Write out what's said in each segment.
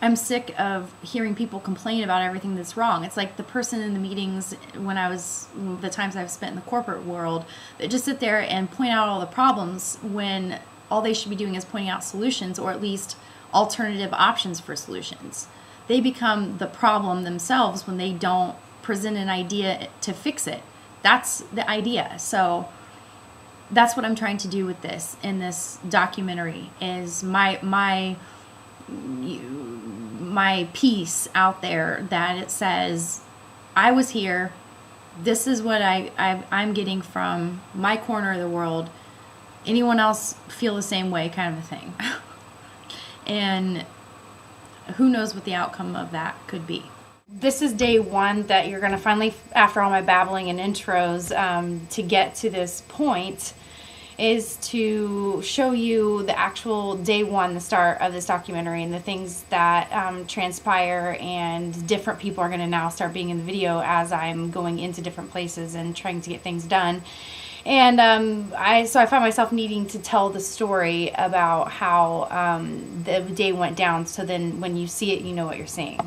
I'm sick of hearing people complain about everything that's wrong. It's like the person in the meetings the times I've spent in the corporate world, that just sit there and point out all the problems when all they should be doing is pointing out solutions, or at least alternative options for solutions. They become the problem themselves when they don't present an idea to fix it. That's the idea. So that's what I'm trying to do with this in this documentary, is my piece out there, that it says, I was here, this is what I'm getting from my corner of the world, anyone else feel the same way, kind of a thing. And who knows what the outcome of that could be. This is day one that you're going to finally, after all my babbling and intros, to get to this point, is to show you the actual day one, the start of this documentary, and the things that transpire, and different people are going to now start being in the video as I'm going into different places and trying to get things done. And I found myself needing to tell the story about how the day went down, so then when you see it, you know what you're seeing.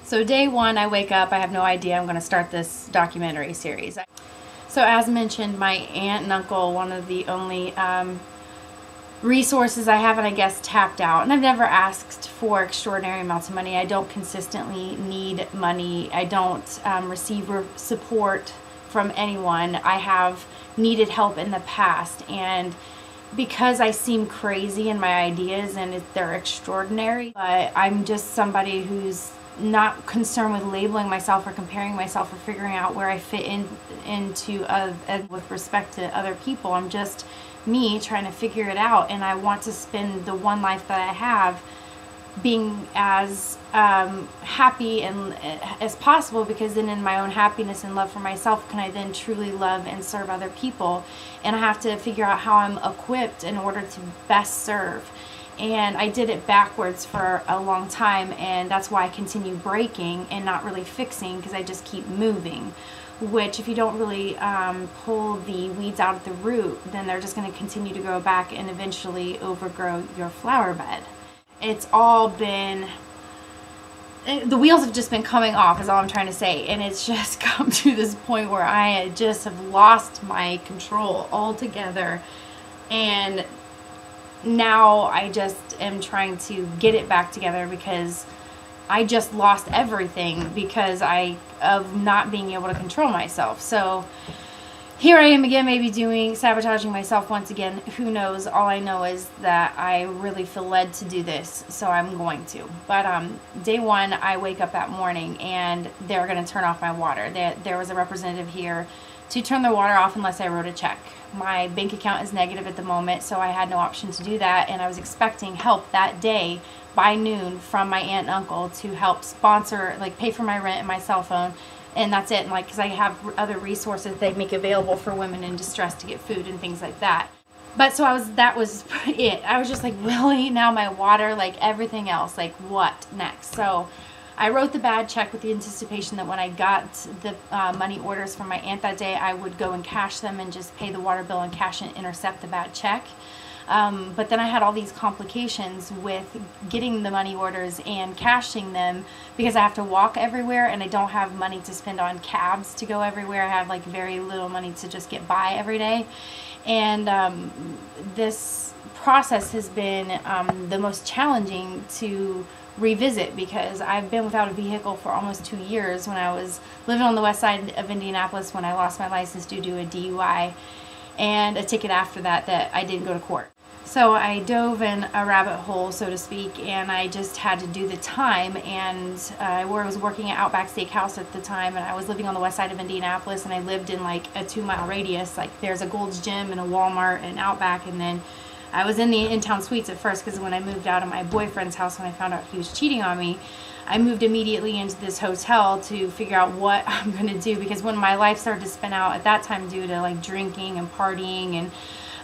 So day one, I wake up, I have no idea I'm going to start this documentary series. So as mentioned, my aunt and uncle, one of the only resources I haven't, I guess, tapped out. And I've never asked for extraordinary amounts of money. I don't consistently need money. I don't receive support from anyone. I have needed help in the past. And because I seem crazy in my ideas and they're extraordinary, but I'm just somebody who's not concerned with labeling myself or comparing myself or figuring out where I fit into with respect to other people. I'm just me trying to figure it out, and I want to spend the one life that I have being as happy and as possible, because then in my own happiness and love for myself can I then truly love and serve other people. And I have to figure out how I'm equipped in order to best serve. And I did it backwards for a long time, and that's why I continue breaking and not really fixing, because I just keep moving, which if you don't really pull the weeds out at the root, then they're just going to continue to grow back and eventually overgrow your flower bed. It's all been, the wheels have just been coming off, is all I'm trying to say, and it's just come to this point where I just have lost my control altogether. And now I just am trying to get it back together, because I just lost everything because of not being able to control myself. So here I am again, maybe sabotaging myself once again. Who knows? All I know is that I really feel led to do this, so I'm going to. But day one, I wake up that morning and they're going to turn off my water. There was a representative here to turn the water off unless I wrote a check. My bank account is negative at the moment, so I had no option to do that, and I was expecting help that day by noon from my aunt and uncle to help sponsor, like pay for my rent and my cell phone, and that's it. And like, because I have other resources they make available for women in distress to get food and things like that. But so that was it. I was just like, really? Now my water, like everything else, like what next? So I wrote the bad check with the anticipation that when I got the money orders from my aunt that day, I would go and cash them and just pay the water bill and cash and intercept the bad check. But then I had all these complications with getting the money orders and cashing them, because I have to walk everywhere and I don't have money to spend on cabs to go everywhere. I have like very little money to just get by every day. And this process has been the most challenging to revisit, because I've been without a vehicle for almost 2 years. When I was living on the west side of Indianapolis, when I lost my license due to a DUI and a ticket after that I didn't go to court. So I dove in a rabbit hole, so to speak, and I just had to do the time. And I was working at Outback Steakhouse at the time, and I was living on the west side of Indianapolis, and I lived in like a 2-mile radius. Like there's a Gold's Gym and a Walmart and Outback, and then I was in the in-town suites at first, because when I moved out of my boyfriend's house, when I found out he was cheating on me, I moved immediately into this hotel to figure out what I'm going to do, because when my life started to spin out at that time due to like drinking and partying and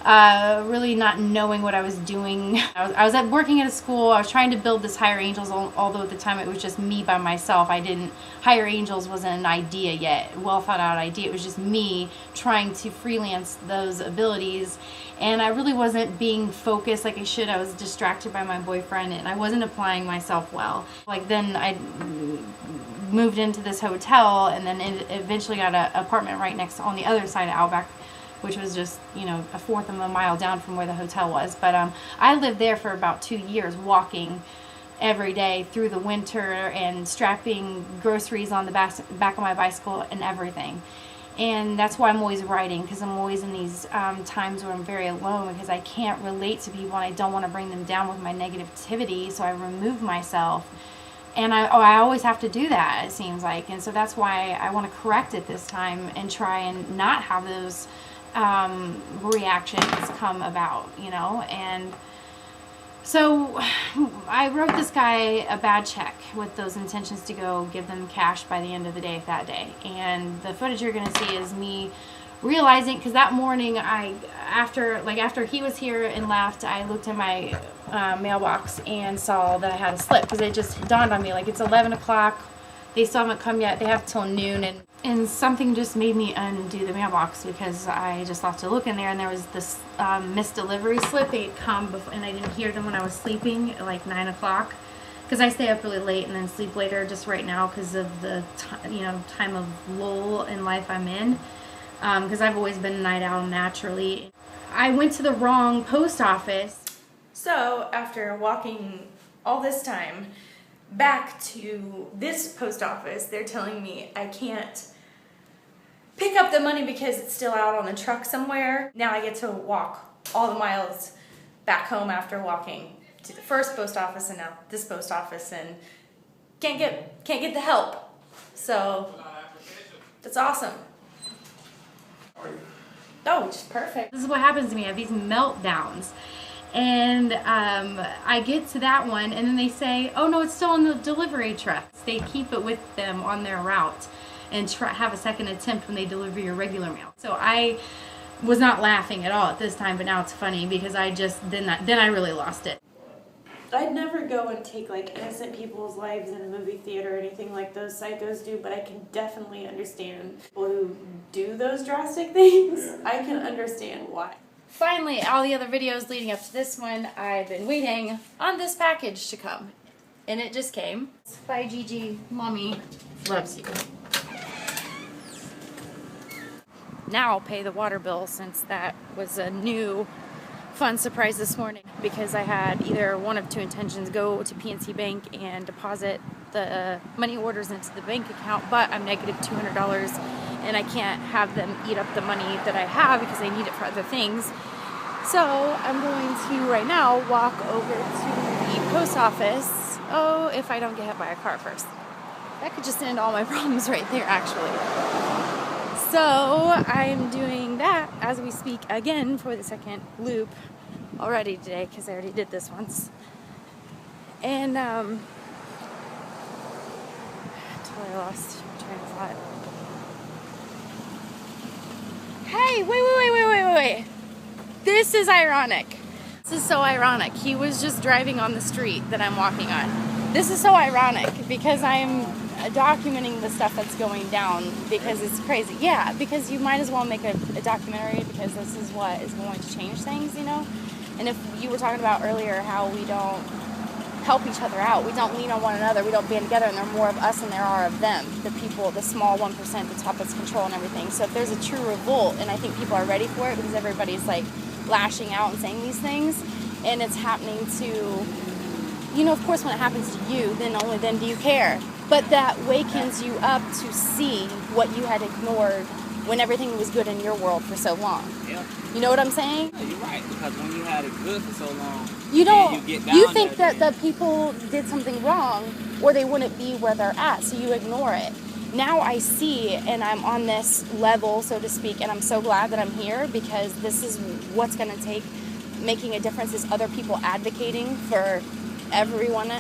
really not knowing what I was doing. I was working at a school. I was trying to build this Hire Angels, although at the time it was just me by myself. Hire Angels wasn't an idea yet, well thought out idea. It was just me trying to freelance those abilities, and I really wasn't being focused like I should. I was distracted by my boyfriend, and I wasn't applying myself well. Like, then I moved into this hotel, and then eventually got an apartment right next on the other side of Outback, which was just, you know, a fourth of a mile down from where the hotel was. But I lived there for about 2 years, walking every day through the winter and strapping groceries on the back of my bicycle and everything. And that's why I'm always writing, because I'm always in these times where I'm very alone, because I can't relate to people and I don't want to bring them down with my negativity, so I remove myself. And I always have to do that, it seems like. And so that's why I want to correct it this time and try and not have those reactions come about, you know. And so I wrote this guy a bad check with those intentions to go give them cash by the end of the day that day. And the footage you're going to see is me realizing, because that morning after he was here and left, I looked in my mailbox and saw that I had a slip, because it just dawned on me, like, it's 11 o'clock, they still haven't come yet, they have till noon, and something just made me undo the mailbox, because I just left to look in there, and there was this missed delivery slip. They had come before, and I didn't hear them when I was sleeping at like 9 o'clock, because I stay up really late and then sleep later just right now because of the time of lull in life I'm in, because I've always been a night owl naturally. I went to the wrong post office. So after walking all this time back to this post office, they're telling me I can't pick up the money because it's still out on the truck somewhere. Now I get to walk all the miles back home after walking to the first post office and now this post office, and can't get the help. So that's awesome. Oh, just perfect. This is what happens to me. I have these meltdowns. And I get to that one, and then they say, oh no, it's still on the delivery truck. They keep it with them on their route and have a second attempt when they deliver your regular mail. So I was not laughing at all at this time, but now it's funny because I just, then I really lost it. I'd never go and take like innocent people's lives in a movie theater or anything like those psychos do, but I can definitely understand people who do those drastic things. I can understand why. Finally, all the other videos leading up to this one, I've been waiting on this package to come. And it just came. Bye, Gigi. Mommy loves you. Now I'll pay the water bill, since that was a new fun surprise this morning, because I had either one of two intentions: go to PNC Bank and deposit the money orders into the bank account, but I'm negative $200 and I can't have them eat up the money that I have because I need it for other things. So I'm going to right now walk over to the post office. Oh, if I don't get hit by a car first. That could just end all my problems right there, actually. So I'm doing that as we speak again for the second loop already today, because I already did this once. And until I lost train of thought. Hey, wait. This is ironic. This is so ironic. He was just driving on the street that I'm walking on. This is so ironic because I'm documenting the stuff that's going down, because it's crazy. Yeah, because you might as well make a documentary, because this is what is going to change things, you know? And if you were talking about earlier how we don't help each other out, we don't lean on one another, we don't band together, and there are more of us than there are of them, the people, the small 1%, the top that's control and everything. So if there's a true revolt, and I think people are ready for it, because everybody's like lashing out and saying these things, and it's happening to, you know, of course when it happens to you, then only then do you care. But that wakens you up to see what you had ignored when everything was good in your world for so long. Yeah. You know what I'm saying? No, you're right, because when you had it good for so long, you think that the people did something wrong, or they wouldn't be where they're at, so you ignore it. Now I see, and I'm on this level, so to speak, and I'm so glad that I'm here, because this is what's going to take making a difference, is other people advocating for everyone,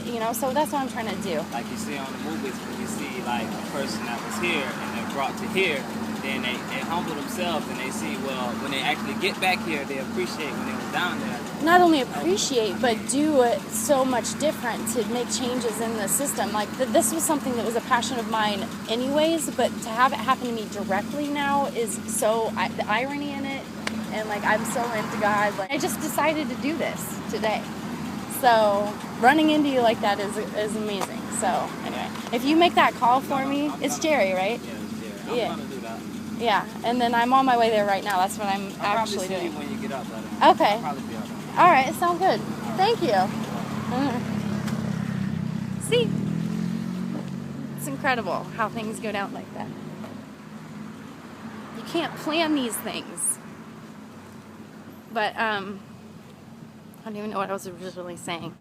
you know, so that's what I'm trying to do. Like you see on the movies, when you see like a person that was here and they're brought to here, then they humble themselves and they see, well, when they actually get back here, they appreciate when they was down there. Not only appreciate, but do it so much different to make changes in the system. Like, this was something that was a passion of mine anyways, but to have it happen to me directly now is so, the irony in it, and like, I'm so into God. Like, I just decided to do this today. So running into you like that is amazing. So anyway, if you make that call for me, it's Jerry, right? Yeah, it's Jerry. I'm gonna do that. Yeah, and then I'm on my way there right now. That's what I'm actually doing. I'll probably see you when you get up, brother. Okay. I'll probably be up. All right, sounds good. Thank you. See, it's incredible how things go down like that. You can't plan these things. But I don't even know what I was originally saying.